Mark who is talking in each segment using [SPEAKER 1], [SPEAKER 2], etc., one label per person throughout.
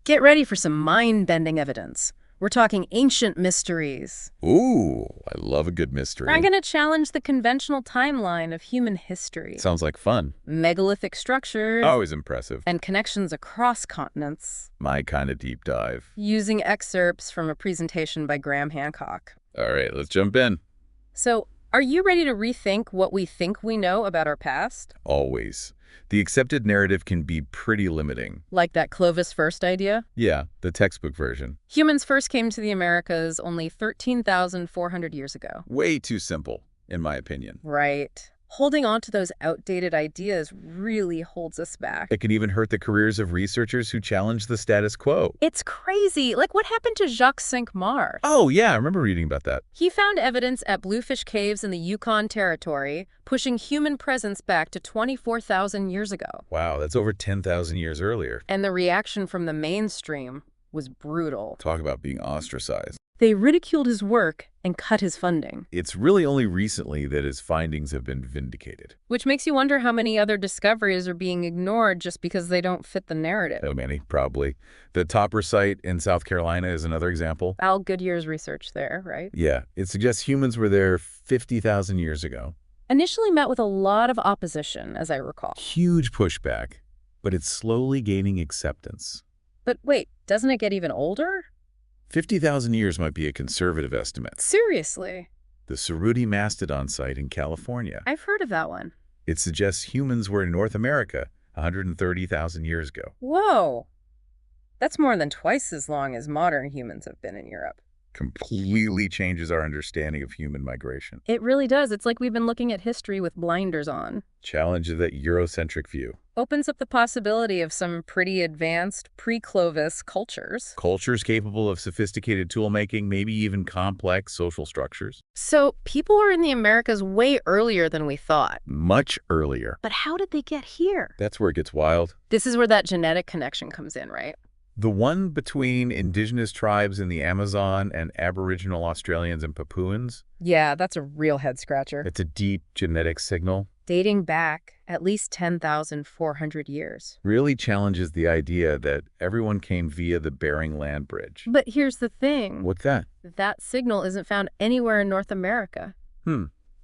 [SPEAKER 1] Get ready for some mind-bending evidence. We're talking ancient mysteries.
[SPEAKER 2] Ooh, I love a good
[SPEAKER 1] I'm
[SPEAKER 2] mystery.
[SPEAKER 1] going to challenge the conventional timeline of human history.
[SPEAKER 2] Sounds like fun.
[SPEAKER 1] Megalithic structures
[SPEAKER 2] Always impressive.
[SPEAKER 1] and connections across continents.
[SPEAKER 2] My kind of deep dive.
[SPEAKER 1] Using excerpts from a presentation by Graham Hancock.
[SPEAKER 2] All right, let's jump in.
[SPEAKER 1] So, are you ready to rethink what we think we know about our past?
[SPEAKER 2] Always. The accepted narrative can be pretty limiting.
[SPEAKER 1] Like that Clovis first idea?
[SPEAKER 2] Yeah, the textbook version.
[SPEAKER 1] Humans first came to the Americas only 13,400 years ago.
[SPEAKER 2] Way too simple, in my opinion.
[SPEAKER 1] Right. Holding on to those outdated ideas really holds us back.
[SPEAKER 2] It can even hurt the careers of researchers who challenge the status quo.
[SPEAKER 1] It's crazy. Like, what happened to Jacques Cinq-Mars?
[SPEAKER 2] Oh, yeah, I remember reading about that.
[SPEAKER 1] He found evidence at Bluefish Caves in the Yukon Territory, pushing human presence back to 24,000 years ago.
[SPEAKER 2] Wow, that's over 10,000 years earlier.
[SPEAKER 1] And the reaction from the mainstream was brutal.
[SPEAKER 2] Talk about being ostracized.
[SPEAKER 1] They ridiculed his work and cut his funding.
[SPEAKER 2] It's really only recently that his findings have been vindicated.
[SPEAKER 1] Which makes you wonder how many other discoveries are being ignored just because they don't fit the narrative.
[SPEAKER 2] Oh, many, probably. The Topper site in South Carolina is another example.
[SPEAKER 1] Al Goodyear's research there, right?
[SPEAKER 2] Yeah, it suggests humans were there 50,000 years ago.
[SPEAKER 1] Initially met with a lot of opposition, as I recall.
[SPEAKER 2] Huge pushback, but it's slowly gaining acceptance.
[SPEAKER 1] But wait, doesn't it get even older?
[SPEAKER 2] 50,000 years might be a conservative estimate.
[SPEAKER 1] Seriously?
[SPEAKER 2] The Cerruti Mastodon site in California.
[SPEAKER 1] I've heard of that one.
[SPEAKER 2] It suggests humans were in North America 130,000 years ago.
[SPEAKER 1] Whoa! That's more than twice as long as modern humans have been in Europe.
[SPEAKER 2] Completely changes our understanding of human migration.
[SPEAKER 1] It really does. It's like we've been looking at history with blinders on.
[SPEAKER 2] Challenge that Eurocentric view.
[SPEAKER 1] Opens up the possibility of some pretty advanced pre-Clovis cultures.
[SPEAKER 2] Cultures capable of sophisticated toolmaking, maybe even complex social structures.
[SPEAKER 1] So people were in the Americas way earlier than we thought.
[SPEAKER 2] Much earlier.
[SPEAKER 1] But how did they get here?
[SPEAKER 2] That's where it gets wild.
[SPEAKER 1] This is where that genetic connection comes in, right?
[SPEAKER 2] The one between indigenous tribes in the Amazon and Aboriginal Australians and Papuans.
[SPEAKER 1] Yeah, that's a real head-scratcher.
[SPEAKER 2] It's a deep genetic signal.
[SPEAKER 1] Dating back at least 10,400 years.
[SPEAKER 2] Really challenges the idea that everyone came via the Bering Land Bridge.
[SPEAKER 1] But here's the thing.
[SPEAKER 2] What's that?
[SPEAKER 1] That signal isn't found anywhere in North America.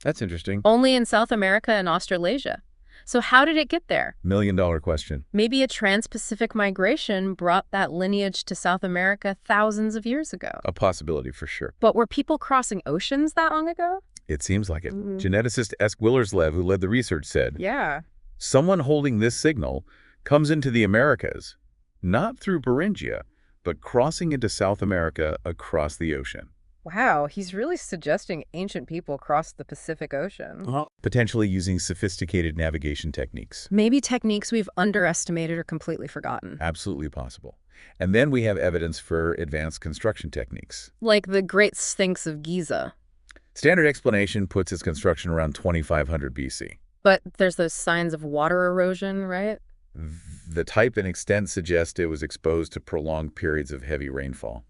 [SPEAKER 2] That's interesting.
[SPEAKER 1] Only in South America and Australasia. So how did it get there?
[SPEAKER 2] $1,000,000 question.
[SPEAKER 1] Maybe a trans-Pacific migration brought that lineage to South America thousands of years ago.
[SPEAKER 2] A possibility for sure.
[SPEAKER 1] But were people crossing oceans that long ago?
[SPEAKER 2] It seems like it. Geneticist Esk Willerslev, who led the research, said,
[SPEAKER 1] Yeah.
[SPEAKER 2] someone holding this signal comes into the Americas, not through Beringia, but crossing into South America across the ocean.
[SPEAKER 1] Wow, he's really suggesting ancient people crossed the Pacific Ocean.
[SPEAKER 2] Potentially using sophisticated navigation techniques.
[SPEAKER 1] Maybe techniques we've underestimated or completely forgotten.
[SPEAKER 2] Absolutely possible. And then we have evidence for advanced construction techniques.
[SPEAKER 1] Like the Great Sphinx of Giza.
[SPEAKER 2] Standard explanation puts its construction around 2500 BC.
[SPEAKER 1] But there's those signs of water erosion, right?
[SPEAKER 2] The type and extent suggest it was exposed to prolonged periods of heavy rainfall.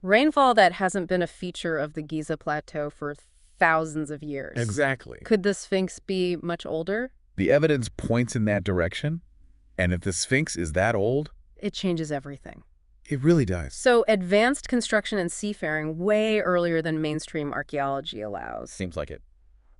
[SPEAKER 1] Rainfall that hasn't been a feature of the Giza Plateau for thousands of years.
[SPEAKER 2] Exactly.
[SPEAKER 1] Could the Sphinx be much older?
[SPEAKER 2] The evidence points in that direction, and if the Sphinx is that old,
[SPEAKER 1] It changes everything.
[SPEAKER 2] it really does.
[SPEAKER 1] So advanced construction and seafaring way earlier than mainstream archaeology allows.
[SPEAKER 2] Seems like it.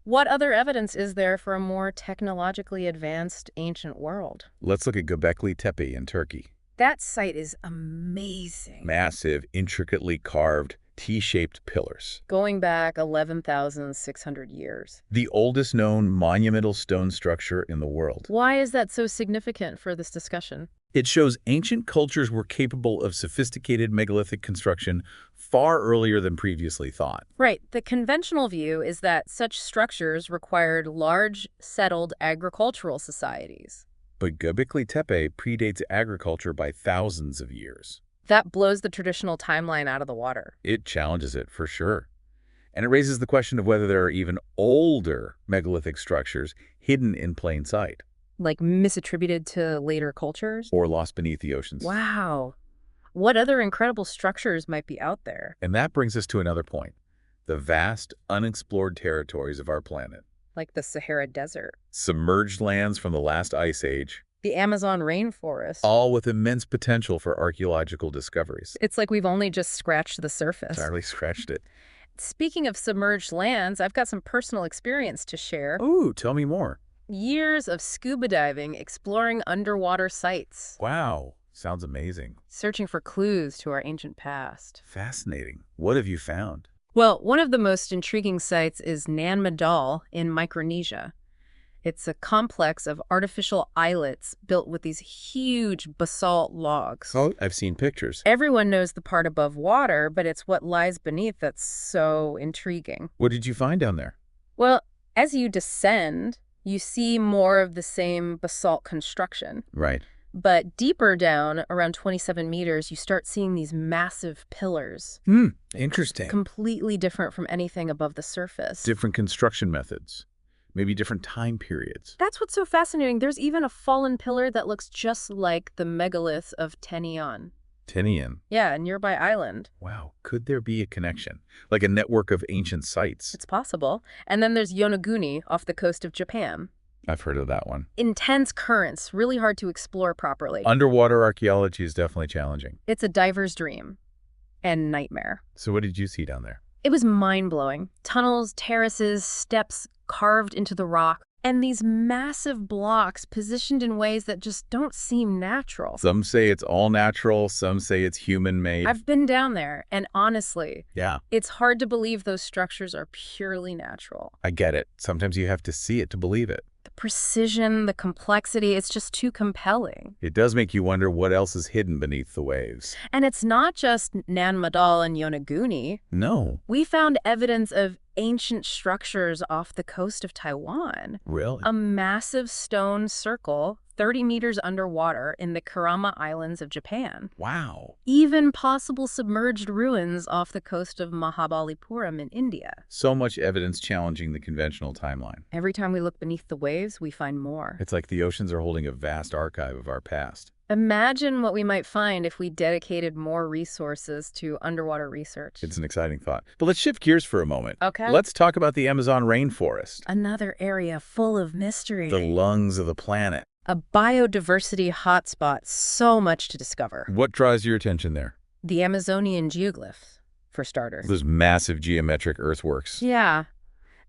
[SPEAKER 1] What other evidence is there for a more technologically advanced ancient world?
[SPEAKER 2] Let's look at Göbekli Tepe in Turkey.
[SPEAKER 1] That site is amazing.
[SPEAKER 2] Massive, intricately carved, T-shaped pillars.
[SPEAKER 1] Going back 11,600 years.
[SPEAKER 2] The oldest known monumental stone structure in the world.
[SPEAKER 1] Why is that so significant for this discussion?
[SPEAKER 2] It shows ancient cultures were capable of sophisticated megalithic construction far earlier than previously thought.
[SPEAKER 1] Right. The conventional view is that such structures required large, settled agricultural societies.
[SPEAKER 2] But Göbekli Tepe predates agriculture by thousands of years.
[SPEAKER 1] That blows the traditional timeline out of the water.
[SPEAKER 2] It challenges it, for sure. And it raises the question of whether there are even older megalithic structures hidden in plain sight.
[SPEAKER 1] Like misattributed to later cultures?
[SPEAKER 2] Or lost beneath the oceans.
[SPEAKER 1] Wow. What other incredible structures might be out there?
[SPEAKER 2] And that brings us to another point. The vast, unexplored territories of our planet.
[SPEAKER 1] Like the Sahara Desert.
[SPEAKER 2] Submerged lands from the last ice age.
[SPEAKER 1] The Amazon rainforest.
[SPEAKER 2] all with immense potential for archaeological discoveries.
[SPEAKER 1] It's like we've only just scratched the surface.
[SPEAKER 2] Entirely scratched it.
[SPEAKER 1] Speaking of submerged lands, I've got some personal experience to share.
[SPEAKER 2] Ooh, tell me more.
[SPEAKER 1] Years of scuba diving, exploring underwater sites,
[SPEAKER 2] Wow, sounds amazing.
[SPEAKER 1] searching for clues to our ancient past.
[SPEAKER 2] Fascinating. What have you found?
[SPEAKER 1] Well, one of the most intriguing sites is Nan Madol in Micronesia. It's a complex of artificial islets built with these huge basalt logs.
[SPEAKER 2] Oh, I've seen pictures.
[SPEAKER 1] Everyone knows the part above water, but it's what lies beneath that's so intriguing.
[SPEAKER 2] What did you find down there?
[SPEAKER 1] Well, as you descend, you see more of the same basalt construction.
[SPEAKER 2] Right.
[SPEAKER 1] But deeper down, around 27 meters, you start seeing these massive pillars,
[SPEAKER 2] Interesting.
[SPEAKER 1] completely different from anything above the surface.
[SPEAKER 2] Different construction methods. Maybe different time periods.
[SPEAKER 1] That's what's so fascinating. There's even a fallen pillar that looks just like the megalith of Tenian.
[SPEAKER 2] Tinian.
[SPEAKER 1] Yeah, a nearby island.
[SPEAKER 2] Wow, could there be a connection? Like a network of ancient sites?
[SPEAKER 1] It's possible. And then there's Yonaguni off the coast of Japan.
[SPEAKER 2] I've heard of that one.
[SPEAKER 1] Intense currents, really hard to explore properly.
[SPEAKER 2] Underwater archaeology is definitely challenging.
[SPEAKER 1] It's a diver's dream and nightmare.
[SPEAKER 2] So what did you see down there?
[SPEAKER 1] It was mind-blowing. Tunnels, terraces, steps carved into the rock, and these massive blocks positioned in ways that just don't seem natural.
[SPEAKER 2] Some say it's all natural, some say it's human-made.
[SPEAKER 1] I've been down there, and honestly,
[SPEAKER 2] Yeah,
[SPEAKER 1] it's hard to believe those structures are purely natural.
[SPEAKER 2] I get it. Sometimes you have to see it to believe it.
[SPEAKER 1] The precision, the complexity, it's just too compelling.
[SPEAKER 2] It does make you wonder what else is hidden beneath the waves.
[SPEAKER 1] And it's not just Nan Madol and Yonaguni.
[SPEAKER 2] No.
[SPEAKER 1] We found evidence of ancient structures off the coast of Taiwan.
[SPEAKER 2] Really?
[SPEAKER 1] A massive stone circle 30 meters underwater in the Kurama Islands of Japan.
[SPEAKER 2] Wow.
[SPEAKER 1] Even possible submerged ruins off the coast of Mahabalipuram in India.
[SPEAKER 2] So much evidence challenging the conventional timeline.
[SPEAKER 1] Every time we look beneath the waves, we find more.
[SPEAKER 2] It's like the oceans are holding a vast archive of our past.
[SPEAKER 1] Imagine what we might find if we dedicated more resources to underwater research.
[SPEAKER 2] It's an exciting thought. But let's shift gears for a moment.
[SPEAKER 1] Okay.
[SPEAKER 2] Let's talk about the Amazon rainforest.
[SPEAKER 1] Another area full of mystery.
[SPEAKER 2] The lungs of the planet.
[SPEAKER 1] A biodiversity hotspot, so much to discover.
[SPEAKER 2] What draws your attention there?
[SPEAKER 1] The Amazonian geoglyphs, for starters.
[SPEAKER 2] Those massive geometric earthworks.
[SPEAKER 1] Yeah.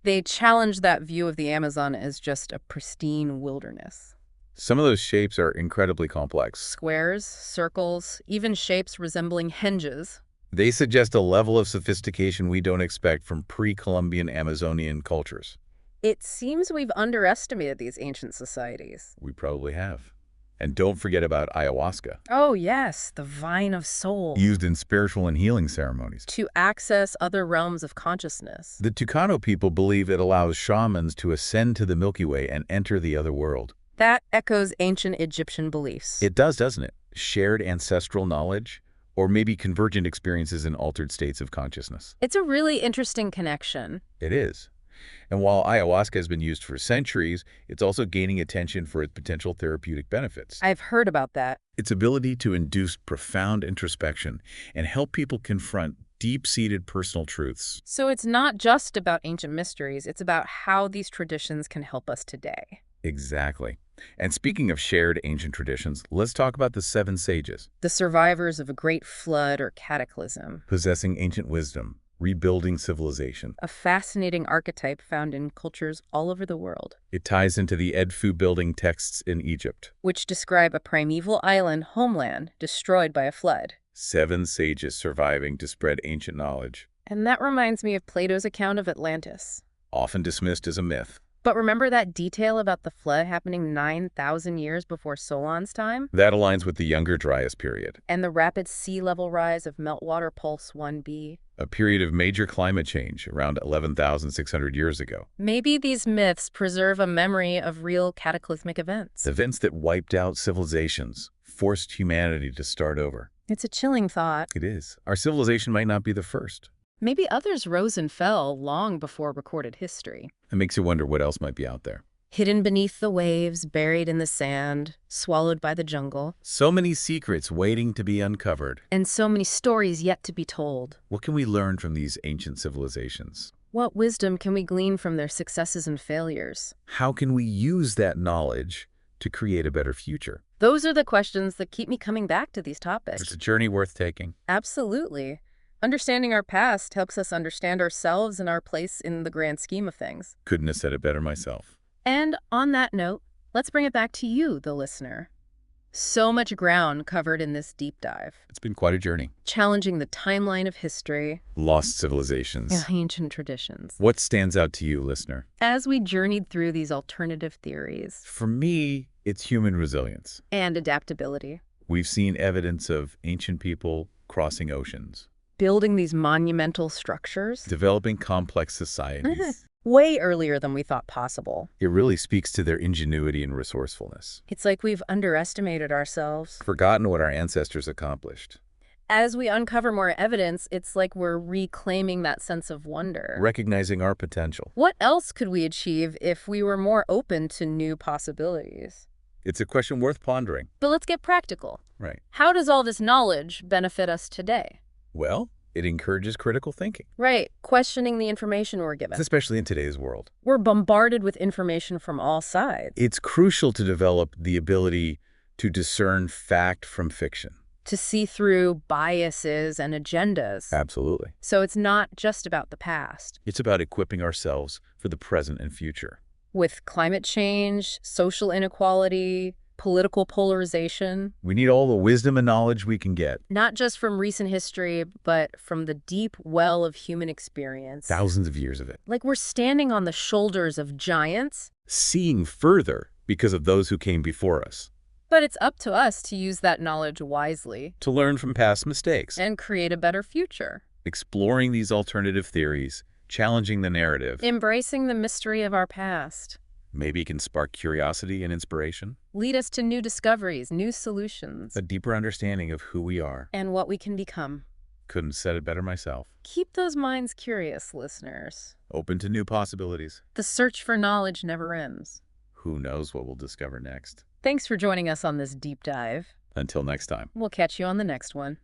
[SPEAKER 1] They challenge that view of the Amazon as just a pristine wilderness.
[SPEAKER 2] Some of those shapes are incredibly complex.
[SPEAKER 1] Squares, circles, even shapes resembling hinges.
[SPEAKER 2] They suggest a level of sophistication we don't expect from pre-Columbian Amazonian cultures.
[SPEAKER 1] It seems we've underestimated these ancient societies.
[SPEAKER 2] We probably have. And don't forget about ayahuasca,
[SPEAKER 1] Oh yes, the vine of soul.
[SPEAKER 2] used in spiritual and healing ceremonies.
[SPEAKER 1] To access other realms of consciousness.
[SPEAKER 2] The Tucano people believe it allows shamans to ascend to the Milky Way and enter the other world.
[SPEAKER 1] That echoes ancient Egyptian beliefs.
[SPEAKER 2] It does, doesn't it? Shared ancestral knowledge, or maybe convergent experiences in altered states of consciousness.
[SPEAKER 1] It's a really interesting connection.
[SPEAKER 2] It is. And while ayahuasca has been used for centuries, it's also gaining attention for its potential therapeutic benefits.
[SPEAKER 1] I've heard about that.
[SPEAKER 2] Its ability to induce profound introspection and help people confront deep-seated personal truths.
[SPEAKER 1] So it's not just about ancient mysteries, it's about how these traditions can help us today.
[SPEAKER 2] Exactly. And speaking of shared ancient traditions, let's talk about the 7 sages,
[SPEAKER 1] The survivors of a great flood or cataclysm.
[SPEAKER 2] possessing ancient wisdom, rebuilding civilization.
[SPEAKER 1] A fascinating archetype found in cultures all over the world,
[SPEAKER 2] It ties into the Edfu building texts in Egypt.
[SPEAKER 1] which describe a primeval island homeland destroyed by a flood.
[SPEAKER 2] 7 sages surviving to spread ancient knowledge,
[SPEAKER 1] And that reminds me of Plato's account of Atlantis.
[SPEAKER 2] often dismissed as a myth.
[SPEAKER 1] But remember that detail about the flood happening 9,000 years before Solon's time?
[SPEAKER 2] That aligns with the Younger Dryas period,
[SPEAKER 1] And the rapid sea level rise of meltwater pulse 1b?
[SPEAKER 2] a period of major climate change around 11,600 years ago.
[SPEAKER 1] Maybe these myths preserve a memory of real cataclysmic events.
[SPEAKER 2] Events that wiped out civilizations, forced humanity to start over.
[SPEAKER 1] It's a chilling thought.
[SPEAKER 2] It is. Our civilization might not be the first.
[SPEAKER 1] Maybe others rose and fell long before recorded history.
[SPEAKER 2] It makes you wonder what else might be out there.
[SPEAKER 1] Hidden beneath the waves, buried in the sand, swallowed by the jungle,
[SPEAKER 2] So many secrets waiting to be uncovered.
[SPEAKER 1] and so many stories yet to be told.
[SPEAKER 2] What can we learn from these ancient civilizations?
[SPEAKER 1] What wisdom can we glean from their successes and failures?
[SPEAKER 2] How can we use that knowledge to create a better future?
[SPEAKER 1] Those are the questions that keep me coming back to these
[SPEAKER 2] It's
[SPEAKER 1] topics.
[SPEAKER 2] a journey worth taking.
[SPEAKER 1] Absolutely. Understanding our past helps us understand ourselves and our place in the grand scheme of things.
[SPEAKER 2] Couldn't have said it better myself.
[SPEAKER 1] And on that note, let's bring it back to you, the listener. So much ground covered in this deep dive,
[SPEAKER 2] It's been quite a journey.
[SPEAKER 1] challenging the timeline of history
[SPEAKER 2] Lost civilizations.
[SPEAKER 1] and ancient traditions.
[SPEAKER 2] What stands out to you, listener?
[SPEAKER 1] As we journeyed through these alternative theories
[SPEAKER 2] For me, it's human resilience.
[SPEAKER 1] and adaptability,
[SPEAKER 2] We've seen evidence of ancient people crossing oceans,
[SPEAKER 1] building these monumental structures
[SPEAKER 2] developing complex societies.
[SPEAKER 1] way earlier than we thought possible.
[SPEAKER 2] It really speaks to their ingenuity and resourcefulness.
[SPEAKER 1] It's like we've underestimated ourselves.
[SPEAKER 2] Forgotten what our ancestors accomplished.
[SPEAKER 1] As we uncover more evidence, it's like we're reclaiming that sense of wonder.
[SPEAKER 2] Recognizing our potential.
[SPEAKER 1] What else could we achieve if we were more open to new possibilities?
[SPEAKER 2] It's a question worth pondering.
[SPEAKER 1] But let's get practical.
[SPEAKER 2] Right.
[SPEAKER 1] How does all this knowledge benefit us today?
[SPEAKER 2] Well, it encourages critical thinking,
[SPEAKER 1] Right, questioning the information we're given.
[SPEAKER 2] especially in today's world.
[SPEAKER 1] We're bombarded with information from all sides.
[SPEAKER 2] It's crucial to develop the ability to discern fact from fiction.
[SPEAKER 1] To see through biases and agendas.
[SPEAKER 2] Absolutely.
[SPEAKER 1] So it's not just about the past.
[SPEAKER 2] It's about equipping ourselves for the present and future.
[SPEAKER 1] With climate change, social inequality, political polarization,
[SPEAKER 2] We need all the wisdom and knowledge we can get.
[SPEAKER 1] not just from recent history, but from the deep well of human experience.
[SPEAKER 2] Thousands of years of it.
[SPEAKER 1] Like we're standing on the shoulders of giants,
[SPEAKER 2] Seeing further because of those who came before us.
[SPEAKER 1] but it's up to us to use that knowledge wisely
[SPEAKER 2] To learn from past mistakes.
[SPEAKER 1] and create a better future.
[SPEAKER 2] Exploring these alternative theories, challenging the narrative,
[SPEAKER 1] Embracing the mystery of our past.
[SPEAKER 2] maybe can spark curiosity and inspiration.
[SPEAKER 1] Lead us to new discoveries, new solutions,
[SPEAKER 2] A deeper understanding of who we are.
[SPEAKER 1] and what we can become.
[SPEAKER 2] Couldn't have said it better myself.
[SPEAKER 1] Keep those minds curious, listeners.
[SPEAKER 2] Open to new possibilities.
[SPEAKER 1] The search for knowledge never ends.
[SPEAKER 2] Who knows what we'll discover next?
[SPEAKER 1] Thanks for joining us on this deep dive.
[SPEAKER 2] Until next time.
[SPEAKER 1] We'll catch you on the next one.